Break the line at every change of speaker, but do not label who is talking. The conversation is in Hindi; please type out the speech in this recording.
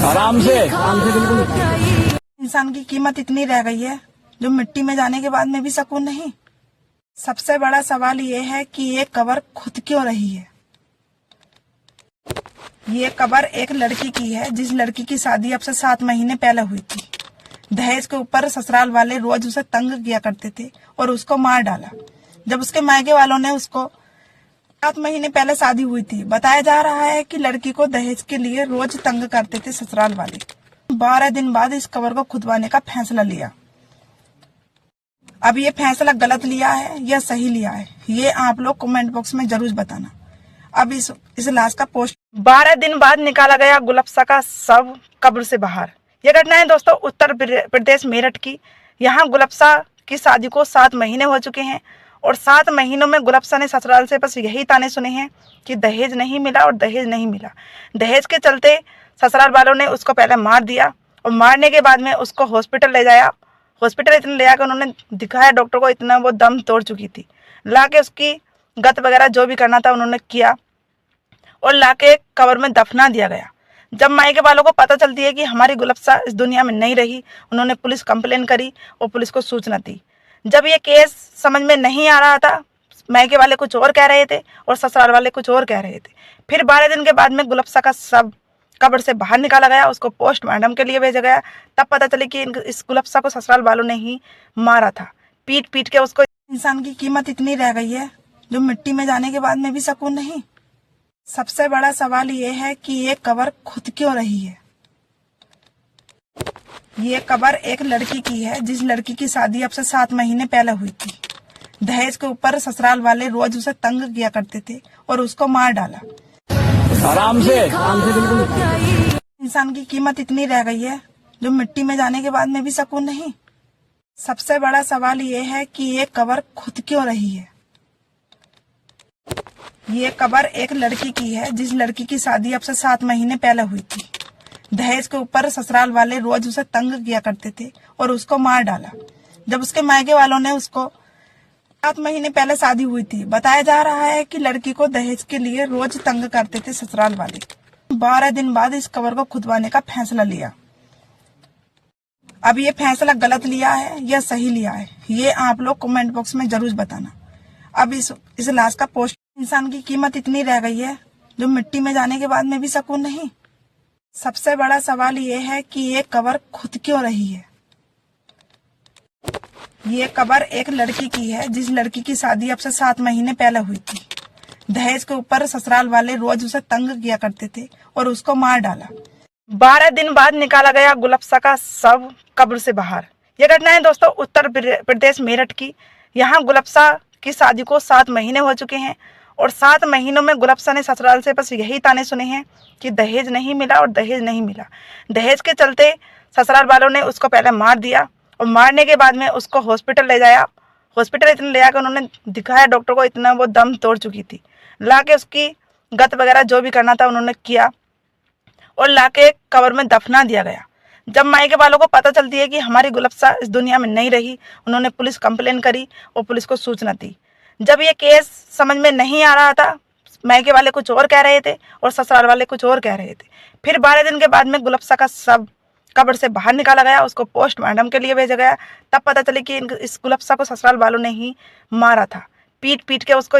आराम से
बिल्कुल। इंसान की कीमत इतनी रह गई है जो मिट्टी में जाने के बाद में भी सुकून नहीं। सबसे बड़ा सवाल ये है कि ये कब्र खुद क्यों रही है। ये कब्र एक लड़की की है जिस लड़की की शादी अब से 7 महीने पहले हुई थी। दहेज के ऊपर ससुराल वाले रोज उसे तंग किया करते थे और उसको मार डाला। जब उसके मायके वालों ने उसको 7 महीने पहले शादी हुई थी। बताया जा रहा है कि लड़की को दहेज के लिए रोज तंग करते थे ससुराल वाले। 12 दिन बाद इस कब्र को खुदवाने का फैसला लिया। अब ये फैसला गलत लिया है या सही लिया है, ये आप लोग कमेंट बॉक्स में जरूर बताना। अब इस लाश का पोस्ट 12 दिन बाद निकाला गया गुलफ्सा का शव कब्र से बाहर। यह घटना है दोस्तों उत्तर प्रदेश मेरठ की। यहाँ गुलफ्सा की शादी को 7 महीने हो चुके हैं और 7 महीनों में गुलफ्सा ने ससुराल से बस यही ताने सुने हैं कि दहेज नहीं मिला और दहेज नहीं मिला। दहेज के चलते ससुराल वालों ने उसको पहले मार दिया और मारने के बाद में उसको हॉस्पिटल ले जाया। हॉस्पिटल इतना ले जाकर उन्होंने दिखाया डॉक्टर को, इतना वो दम तोड़ चुकी थी। ला के उसकी गत वगैरह जो भी करना था उन्होंने किया और ला के कब्र में दफना दिया गया। जब मायके वालों को पता चलती है कि हमारी गुलफ्सा इस दुनिया में नहीं रही, उन्होंने पुलिस कंप्लेन करी और पुलिस को सूचना दी। जब ये केस समझ में नहीं आ रहा था, मायके वाले कुछ और कह रहे थे और ससुराल वाले कुछ और कह रहे थे। फिर 12 दिन के बाद में गुलफ्सा का शव कब्र से बाहर निकाला गया, उसको पोस्टमार्टम के लिए भेजा गया। तब पता चली कि इस गुलफ्सा को ससुराल वालों ने ही मारा था, पीट पीट के उसको। इंसान की कीमत इतनी रह गई है जो मिट्टी में जाने के बाद में भी सुकून नहीं। सबसे बड़ा सवाल ये है कि ये कब्र खुद क्यों रही है। ये कब्र एक लड़की की है जिस लड़की की शादी अब से 7 महीने पहले हुई थी। दहेज के ऊपर ससुराल वाले रोज उसे तंग किया करते थे और उसको मार डाला।
आराम से
बिल्कुल। इंसान की कीमत इतनी रह गई है जो मिट्टी में जाने के बाद में भी सुकून नहीं। सबसे बड़ा सवाल ये है कि ये कब्र खुद क्यों रही है। ये कब्र एक लड़की की है जिस लड़की की शादी अब से 7 महीने पहले हुई थी। दहेज के ऊपर ससुराल वाले रोज उसे तंग किया करते थे और उसको मार डाला। जब उसके मायके वालों ने उसको 7 महीने पहले शादी हुई थी। बताया जा रहा है कि लड़की को दहेज के लिए रोज तंग करते थे ससुराल वाले। 12 दिन बाद इस कब्र को खुदवाने का फैसला लिया। अब ये फैसला गलत लिया है या सही लिया है, ये आप लोग कमेंट बॉक्स में जरूर बताना। अब इस लाश का पोस्ट। इंसान की कीमत इतनी रह गई है जो मिट्टी में जाने के बाद में भी सुकून नहीं। सबसे बड़ा सवाल ये है कि ये कब्र खुद क्यों रही है। ये कब्र एक लड़की की है जिस लड़की की शादी अब से 7 महीने पहले हुई थी। दहेज के ऊपर ससुराल वाले रोज उसे तंग किया करते थे और उसको मार डाला। 12 दिन बाद निकाला गया गुलफ्सा का शव कब्र से बाहर। यह घटना है दोस्तों उत्तर प्रदेश मेरठ की। यहाँ गुलफ्सा की शादी को 7 महीने हो चुके हैं और 7 महीनों में गुलफ्सा ने ससुराल से बस यही ताने सुने हैं कि दहेज नहीं मिला और दहेज नहीं मिला। दहेज के चलते ससुराल वालों ने उसको पहले मार दिया और मारने के बाद में उसको हॉस्पिटल ले जाया। हॉस्पिटल इतना ले जाकर उन्होंने दिखाया डॉक्टर को, इतना वो दम तोड़ चुकी थी। ला के उसकी गत वगैरह जो भी करना था उन्होंने किया और ला के कब्र में दफना दिया गया। जब मायके वालों को पता चलती है कि हमारी गुलफ्सा इस दुनिया में नहीं रही, उन्होंने पुलिस कंप्लेन करी और पुलिस को सूचना दी। जब ये केस समझ में नहीं आ रहा था, मायके वाले कुछ और कह रहे थे और ससुराल वाले कुछ और कह रहे थे। फिर 12 दिन के बाद में गुलफ्सा का शव कब्र से बाहर निकाला गया, उसको पोस्टमार्टम के लिए भेजा गया। तब पता चली कि इस गुलफ्सा को ससुराल वालों ने ही मारा था, पीट पीट के उसको।